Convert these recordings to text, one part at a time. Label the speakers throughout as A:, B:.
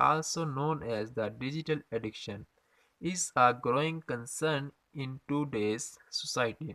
A: also known as the digital addiction, is a growing concern in today's society.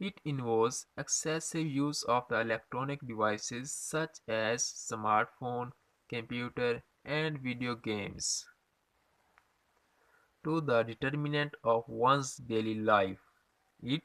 A: It involves excessive use of the electronic devices such as smartphone, computer, and video games to the determinant of one's daily life. It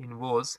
A: involves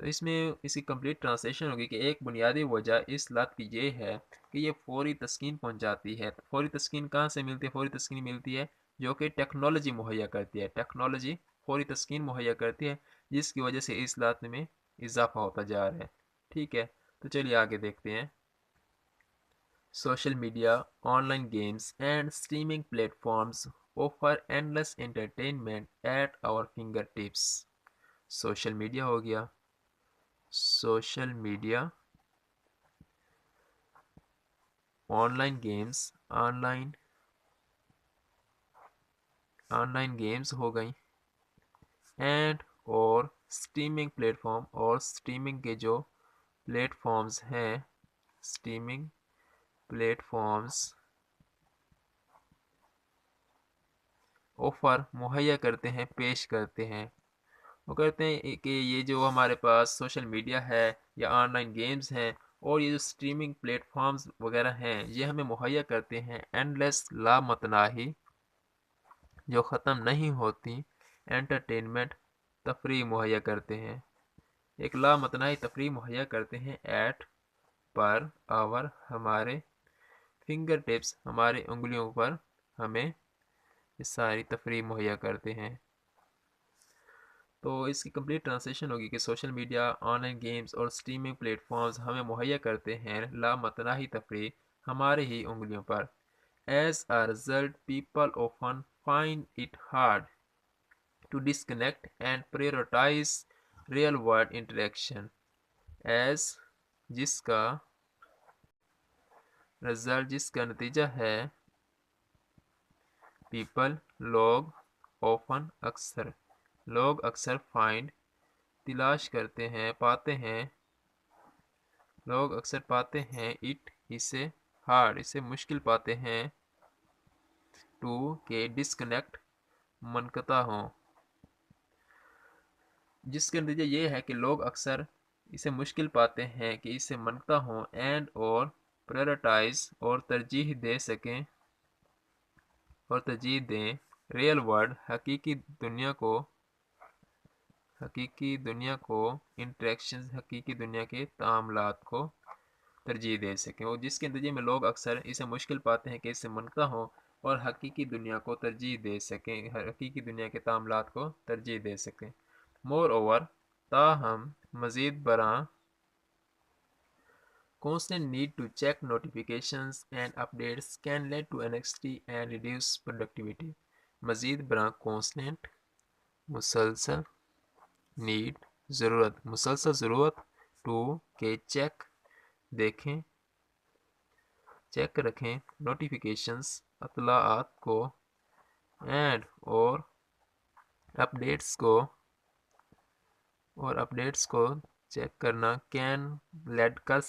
A: تو اس میں اس کی complete translation ہوگی کہ ایک بنیادی وجہ اس لت کی یہ ہے کہ یہ فوری تسکین پہنچاتی ہے۔ فوری تسکین کہاں سے ملتی ہے؟ فوری تسکین ملتی ہے جو کہ ٹیکنالوجی مہیا کرتی ہے۔ ٹیکنالوجی فوری تسکین مہیا کرتی ہے جس کی وجہ سے اس لت میں اضافہ ہوتا جا رہا ہے۔ ٹھیک ہے، تو چلیے آگے دیکھتے ہیں۔ Social media, online games and streaming platforms offer endless entertainment at our fingertips۔ Social media ہو گیا، social media, online games, online games ہو گئیں، اینڈ اور اسٹریمنگ پلیٹ فارم، اور اسٹریمنگ کے جو پلیٹ فارمز ہیں، streaming platforms offer مہیا کرتے ہیں، پیش کرتے ہیں۔ وہ کہتے ہیں کہ یہ جو ہمارے پاس سوشل میڈیا ہے یا آن لائن گیمز ہیں اور یہ جو اسٹریمنگ پلیٹ فارمز وغیرہ ہیں، یہ ہمیں مہیا کرتے ہیں اینڈلیس، لامتناہی، جو ختم نہیں ہوتی، انٹرٹینمنٹ، تفریح مہیا کرتے ہیں، ایک لامتناہی تفریح مہیا کرتے ہیں، ایٹ، پر، آور، ہمارے، فنگر ٹپس، ہمارے انگلیوں پر ہمیں یہ ساری تفریح مہیا کرتے ہیں۔ تو اس کی کمپلیٹ ٹرانسلیشن ہوگی کہ social media, online games اور اسٹریمنگ پلیٹ فارمز ہمیں مہیا کرتے ہیں لامتناہی تفریح ہمارے ہی انگلیوں پر۔ As a result, people often find it hard to disconnect and prioritize real world interaction۔ As، جس کا، result، جس کا نتیجہ ہے، people، لوگ، often، اکثر، لوگ اکثر، find، تلاش کرتے ہیں، پاتے ہیں، لوگ اکثر پاتے ہیں، it، اسے، hard، اسے مشکل پاتے ہیں، to، کہ disconnect، منقطع ہوں، جس کا نتیجہ یہ ہے کہ لوگ اکثر اسے مشکل پاتے ہیں کہ اسے منقطع ہوں، اینڈ اور prioritize، اور ترجیح دے سکیں، اور ترجیح دیں، ریئل ورلڈ، حقیقی دنیا کو، انٹریکشنز، حقیقی دنیا کے تعاملات کو ترجیح دے سکیں، اور جس کے نتیجے میں لوگ اکثر اسے مشکل پاتے ہیں کہ اسے منقطع ہوں اور حقیقی دنیا کو ترجیح دے سکیں، حقیقی دنیا کے تعاملات کو ترجیح دے سکیں۔ مور اوور، تاہم، مزید برآں، constant need to check notifications and updates can lead to anxiety and reduce productivity۔ مزید برآں، constant، مسلسل، need، ضرورت، مسلسل ضرورت، to، کہ چیک، دیکھیں، چیک رکھیں، نوٹیفیکیشنز، اطلاعات کو، اینڈ، اور اپڈیٹس کو چیک کرنا، کین، لیڈ، کر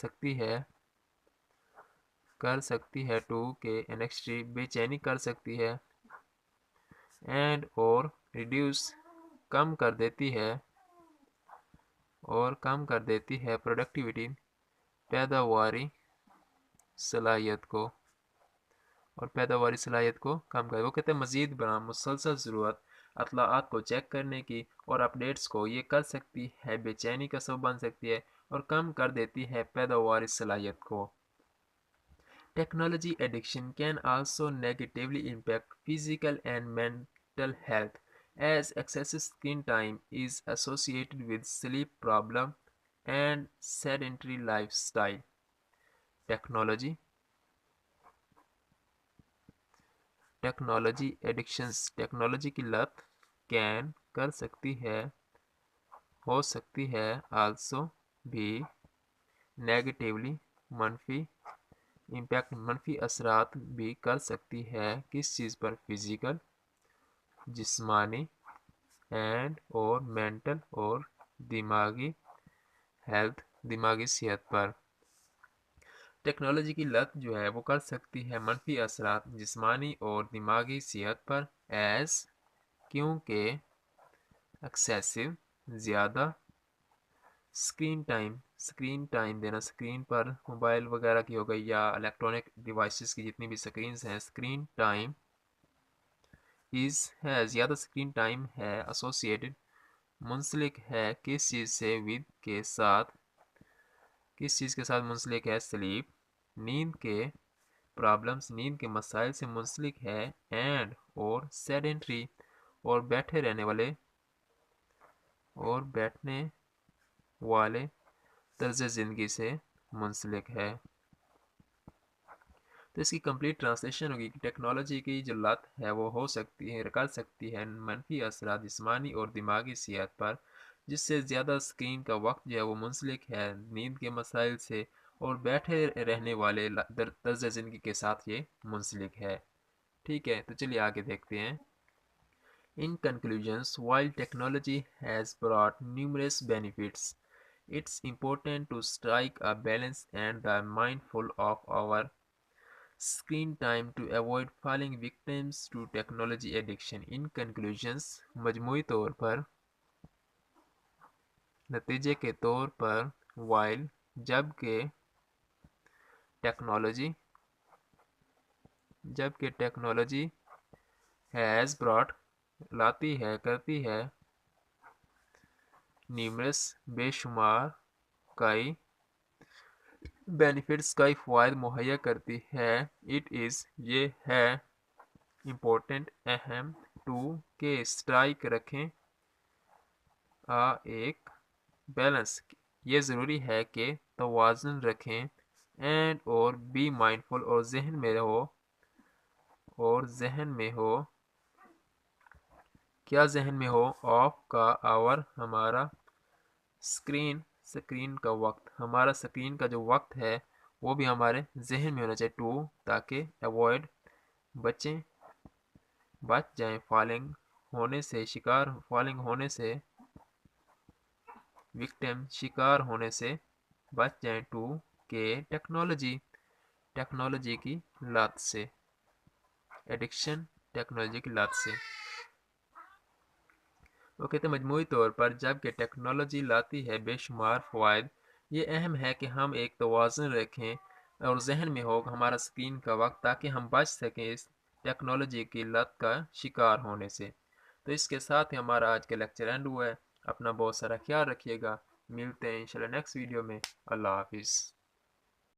A: سکتی ہے ٹو، کہ انیکسٹی، بے چینی کر سکتی ہے، اینڈ، اور ریڈیوس، کم کر دیتی ہے، پروڈکٹیوٹی، پیداواری صلاحیت کو، کم کر۔ وہ کہتے ہیں مزید برآں، مسلسل ضرورت اطلاعات کو چیک کرنے کی اور اپڈیٹس کو، یہ کر سکتی ہے، بے چینی کا سبب بن سکتی ہے اور کم کر دیتی ہے پیداواری صلاحیت کو۔ Technology addiction can also negatively impact physical and mental health as excessive screen time is associated with sleep problem and sedentary life style. Technology addictions, technology کی لت، کین، ہو سکتی ہے، آلسو، بھی، نیگیٹیولی، منفی، امپیکٹ، منفی اثرات بھی کر سکتی ہے، کس چیز پر؟ فزیکل، جسمانی، اینڈ، اور مینٹل، اور دماغی، ہیلتھ، دماغی صحت پر۔ ٹیکنالوجی کی لت جو ہے وہ کر سکتی ہے منفی اثرات جسمانی اور دماغی صحت پر، ایز، کیونکہ، ایکسیسو، زیادہ، اسکرین ٹائم دینا، اسکرین پر، موبائل وغیرہ کی ہو گئی یا الیکٹرانک ڈیوائسز کی جتنی بھی اسکرینز ہیں، اسکرین ٹائم ہے، زیادہ اسکرین ٹائم ہے، ایسوسیٹڈ، منسلک ہے کس چیز سے؟ ود کے ساتھ، کس چیز کے ساتھ منسلک ہے؟ سلیپ، نیند کے پرابلمس، نیند کے مسائل سے منسلک ہے، اینڈ اور سیڈنٹری اور بیٹھے رہنے والے اور بیٹھنے والے طرز زندگی سے منسلک ہے۔ تو اس کی کمپلیٹ ٹرانسلیشن ہوگی کہ ٹیکنالوجی کی جو لت ہے وہ ہو سکتی ہے، کر سکتی ہے منفی اثرات جسمانی اور دماغی صحت پر، جس سے زیادہ اسکرین کا وقت جو ہے وہ منسلک ہے نیند کے مسائل سے اور بیٹھے رہنے والے طرز زندگی کے ساتھ یہ منسلک ہے۔ ٹھیک ہے، تو چلیے آگے دیکھتے ہیں۔ In conclusions, while technology has brought numerous benefits, it's important to strike a balance and be mindful of our screen time to avoid falling victims to technology addiction. In conclusions, مجموعی طور پر، نتیجے کے طور پر، while جبکہ technology has brought لاتی ہے، کرتی ہے، نیومرس بے شمار، کئی بینیفٹس کئی فوائد مہیا کرتی ہے، اٹ از یہ ہے، امپورٹنٹ اہم، ٹو کہ اسٹرائک رکھیں، ایک بیلنس یہ ضروری ہے کہ توازن رکھیں، اینڈ اور بی مائنڈفل اور ذہن میں ہو کیا ذہن میں ہو آف کا آور ہمارا سکرین کا وقت، ہمارا سکرین کا جو وقت ہے وہ بھی ہمارے ذہن میں ہونا چاہیے، ٹو تاکہ ایوائڈ بچ جائیں فالنگ ہونے سے وکٹم شکار ہونے سے بچ جائیں، ٹو کہ ٹیکنالوجی کی لت سے، ایڈکشن ٹیکنالوجی کی لت سے۔ وہ کہتے ہیں مجموعی طور پر جبکہ ٹیکنالوجی لاتی ہے بے شمار فوائد، یہ اہم ہے کہ ہم ایک توازن رکھیں اور ذہن میں ہو ہمارا اسکرین کا وقت تاکہ ہم بچ سکیں اس ٹیکنالوجی کی لت کا شکار ہونے سے۔ تو اس کے ساتھ ہی ہمارا آج کا لیکچر اینڈ ہوا ہے۔ اپنا بہت سارا خیال رکھیے گا، ملتے ہیں انشاءاللہ نیکسٹ ویڈیو میں۔ اللہ حافظ۔